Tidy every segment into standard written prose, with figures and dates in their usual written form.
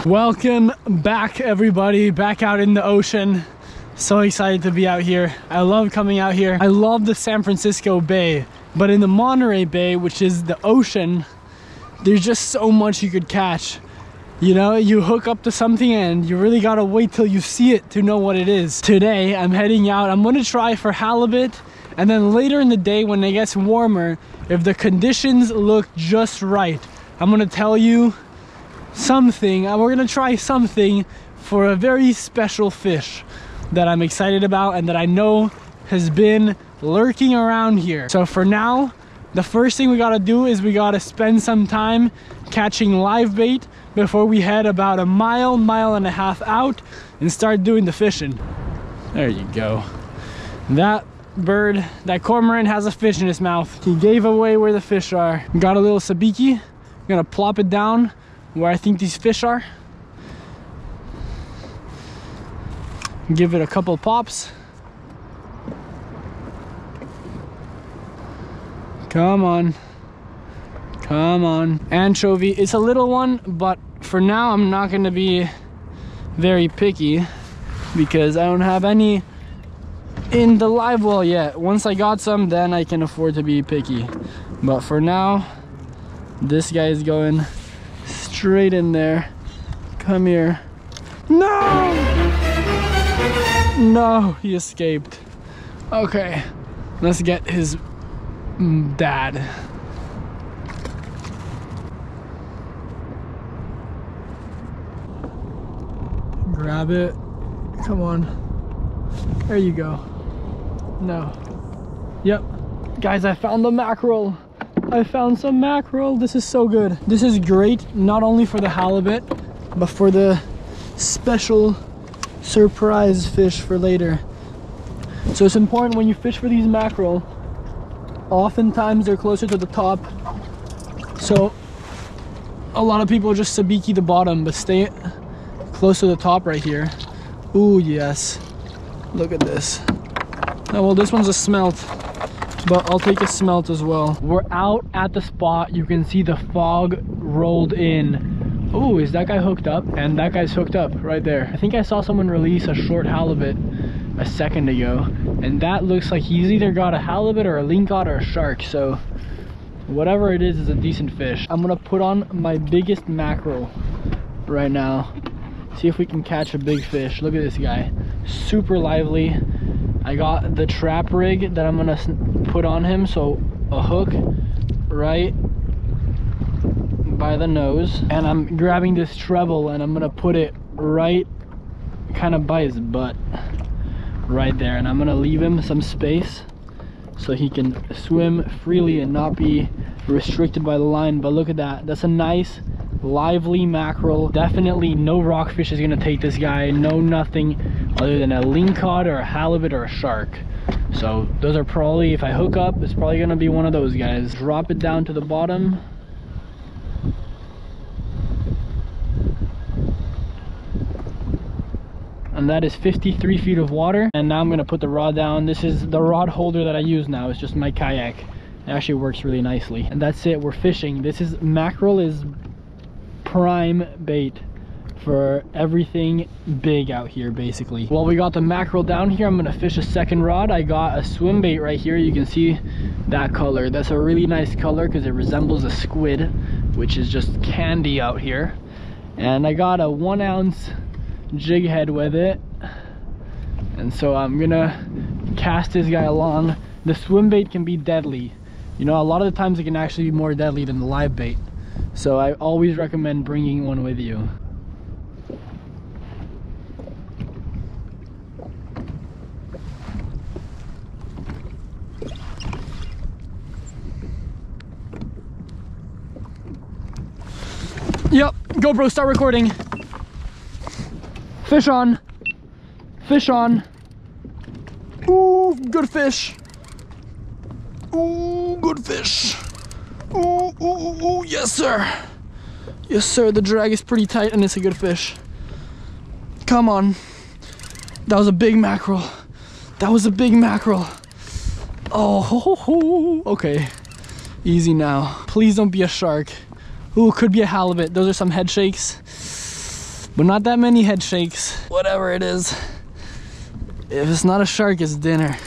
Welcome back, everybody, back out in the ocean. So excited to be out here. I love coming out here. I love the San Francisco Bay, but in the Monterey Bay, which is the ocean, there's just so much you could catch. You know, you hook up to something and you really gotta wait till you see it to know what it is. Today, I'm heading out. I'm gonna try for halibut, and then later in the day when it gets warmer, if the conditions look just right, I'm gonna tell you something. We're gonna try something for a very special fish that I'm excited about and that I know has been lurking around here. So for now, the first thing we gotta do is we gotta spend some time catching live bait before we head about a mile and a half out and start doing the fishing. There you go. That bird, that cormorant, has a fish in his mouth. He gave away where the fish are. Got a little sabiki. I'm gonna plop it down where I think these fish are. Give it a couple pops. Come on. Come on. Anchovy. It's a little one, but for now I'm not gonna be very picky because I don't have any in the live well yet. Once I got some, then I can afford to be picky. But for now, this guy is going straight in there. Come here. No! No, he escaped. Okay, let's get his dad. Grab it. Come on. There you go. No. Yep. Guys, I found the mackerel. I found some mackerel. This is so good. This is great, not only for the halibut, but for the special surprise fish for later. So it's important when you fish for these mackerel, oftentimes they're closer to the top. So a lot of people just sabiki the bottom, but stay close to the top right here. Ooh, yes. Look at this. Oh, well, this one's a smelt, but I'll take a smelt as well. We're out at the spot. You can see the fog rolled in. Oh, is that guy hooked up? And that guy's hooked up right there. I think I saw someone release a short halibut a second ago, and that looks like he's either got a halibut or a lingcod or a shark. So whatever it is a decent fish. I'm gonna put on my biggest mackerel right now. See if we can catch a big fish. Look at this guy, super lively. I got the trap rig that I'm gonna put on him, so a hook right by the nose, and I'm grabbing this treble and I'm gonna put it right kind of by his butt right there, and I'm gonna leave him some space so he can swim freely and not be restricted by the line. But look at that, that's a nice lively mackerel. Definitely no rockfish is gonna take this guy, no nothing other than a lingcod or a halibut or a shark. So those are probably, if I hook up, it's probably gonna be one of those guys. Drop it down to the bottom. And that is 53 feet of water. And now I'm gonna put the rod down. This is the rod holder that I use now. It's just my kayak. It actually works really nicely. And that's it, we're fishing. This is, mackerel is prime bait for everything big out here, basically. While we got the mackerel down here, I'm gonna fish a second rod. I got a swim bait right here. You can see that color. That's a really nice color because it resembles a squid, which is just candy out here. And I got a 1 ounce jig head with it, and so I'm gonna cast this guy along. The swim bait can be deadly, you know, a lot of the times it can actually be more deadly than the live bait, so I always recommend bringing one with you. Yep, GoPro, start recording. Fish on. Fish on. Ooh, good fish. Ooh, good fish. Ooh, ooh, ooh, ooh, yes sir. Yes sir, the drag is pretty tight and it's a good fish. Come on. That was a big mackerel. That was a big mackerel. Oh, ho, ho, ho. Okay. Easy now. Please don't be a shark. Ooh, could be a halibut. Those are some head shakes. but not that many head shakes. Whatever it is, if it's not a shark, it's dinner.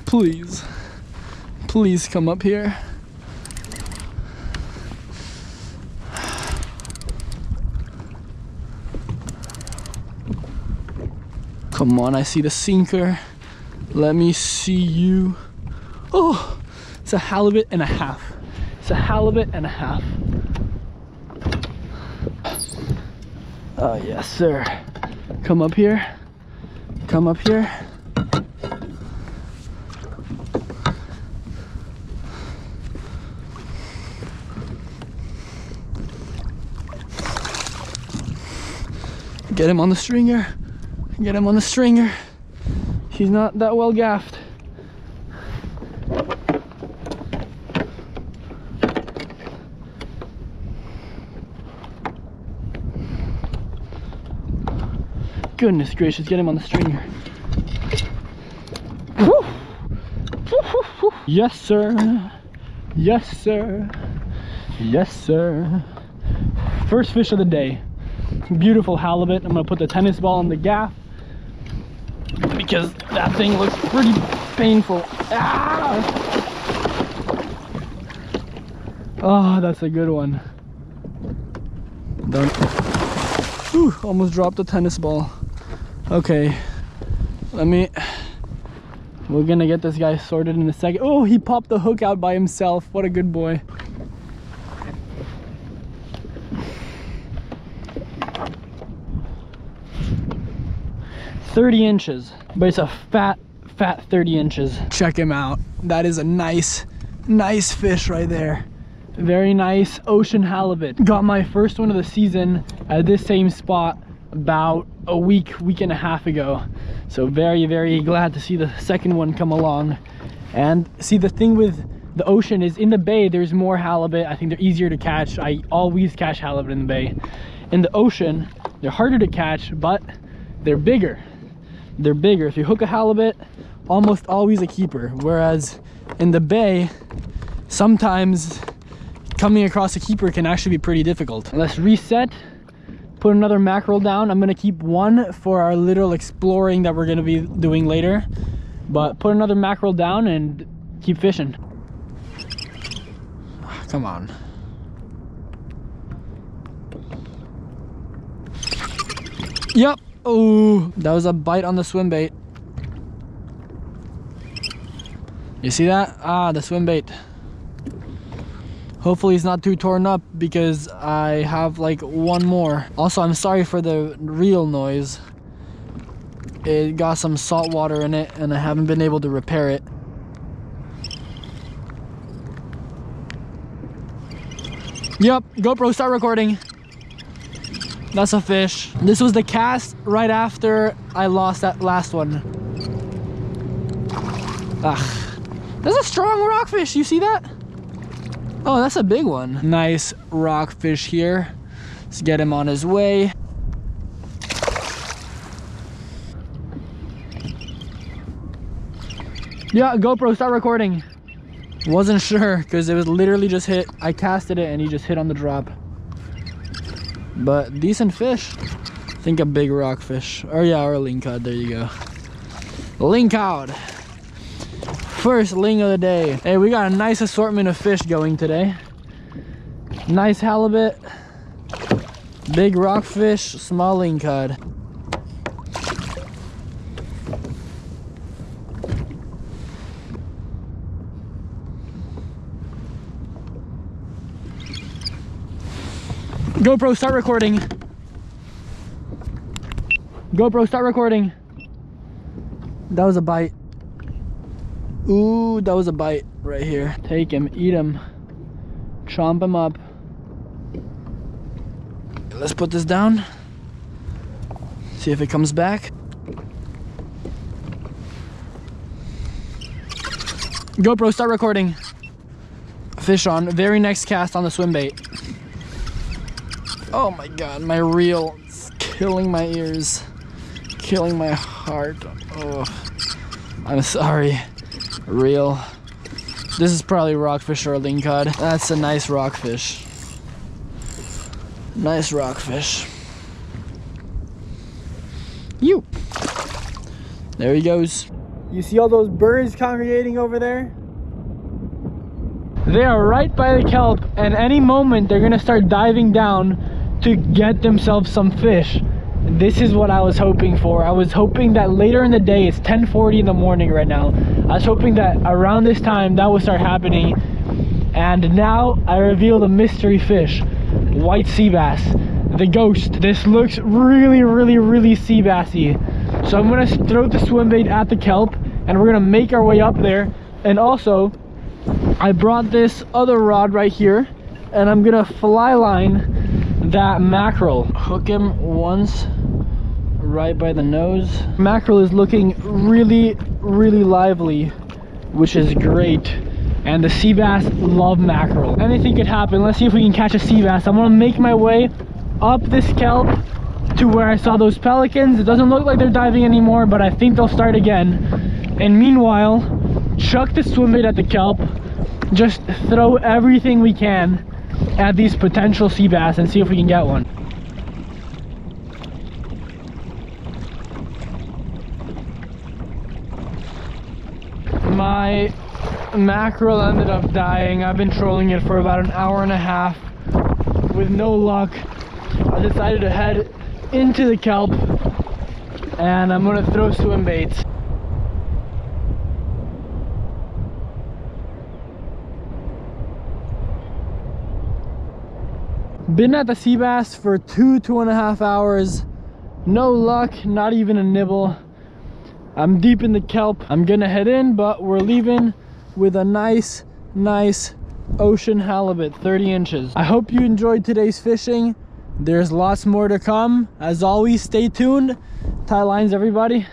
Please, please come up here. Come on, I see the sinker. Let me see you. Oh, it's a halibut and a half. It's a halibut and a half. Oh, yes, sir. Come up here. Come up here. Get him on the stringer. Get him on the stringer. He's not that well gaffed. Goodness gracious, get him on the stringer. Woo! Yes, sir. Yes, sir. Yes, sir. First fish of the day. Beautiful halibut. I'm gonna put the tennis ball on the gaff because that thing looks pretty painful. Ah! Oh, that's a good one. Done. Whew, almost dropped the tennis ball. Okay, we're gonna get this guy sorted in a second. Oh, he popped the hook out by himself. What a good boy. $30 inches, but it's a fat 30 inches. Check him out. That is a nice fish right there. Very nice ocean halibut. Got my first one of the season at this same spot about a week and a half ago. So very glad to see the second one come along. And see, the thing with the ocean is in the bay there's more halibut. I think they're easier to catch. I always catch halibut in the bay. In the ocean they're harder to catch, but they're bigger. They're bigger. If you hook a halibut, almost always a keeper. Whereas in the bay, sometimes coming across a keeper can actually be pretty difficult. Let's reset, put another mackerel down. I'm gonna keep one for our little exploring that we're gonna be doing later, but put another mackerel down and keep fishing. Come on. Yep. Oh, that was a bite on the swim bait. You see that? Ah, the swim bait. Hopefully he's not too torn up because I have like one more. Also, I'm sorry for the reel noise. It got some salt water in it and I haven't been able to repair it. Yep, GoPro, start recording. That's a fish. This was the cast right after I lost that last one. Ah, that's a strong rockfish. You see that? Oh, that's a big one. Nice rockfish here. Let's get him on his way. Yeah, GoPro, start recording. Wasn't sure because it was literally just hit. I casted it and he just hit on the drop. But decent fish. I think a big rockfish. Or yeah, or a lingcod. There you go. Lingcod. First ling of the day. Hey, we got a nice assortment of fish going today. Nice halibut, big rockfish, small lingcod. GoPro, start recording. GoPro, start recording. That was a bite. Ooh, that was a bite right here. Take him, eat him, chomp him up. Let's put this down. See if it comes back. GoPro, start recording. Fish on. Very next cast on the swim bait. Oh my god, my reel is killing my ears, killing my heart. Oh, I'm sorry, reel. This is probably rockfish or a lingcod. That's a nice rockfish. Nice rockfish. You. There he goes. You see all those birds congregating over there? They are right by the kelp, and any moment they're gonna start diving down to get themselves some fish. This is what I was hoping for. I was hoping that later in the day, it's 10:40 in the morning right now. I was hoping that around this time that would start happening. And now I reveal the mystery fish, white sea bass, the ghost. This looks really sea bassy. So I'm gonna throw the swim bait at the kelp and we're gonna make our way up there. And also, I brought this other rod right here and I'm gonna fly line that mackerel. Hook him once right by the nose. Mackerel is looking really lively, which is great. And the sea bass love mackerel. Anything could happen. Let's see if we can catch a sea bass. I'm gonna make my way up this kelp to where I saw those pelicans. It doesn't look like they're diving anymore, but I think they'll start again. And meanwhile, chuck the swim bait at the kelp. Just throw everything we can at these potential sea bass and see if we can get one. My mackerel ended up dying. I've been trolling it for about an hour and a half with no luck. I decided to head into the kelp and I'm gonna throw swim baits. Been at the sea bass for 2.5 hours. No luck, not even a nibble. I'm deep in the kelp. I'm gonna head in, but we're leaving with a nice ocean halibut, 30 inches. I hope you enjoyed today's fishing. There's lots more to come. As always, stay tuned. Tie lines, everybody.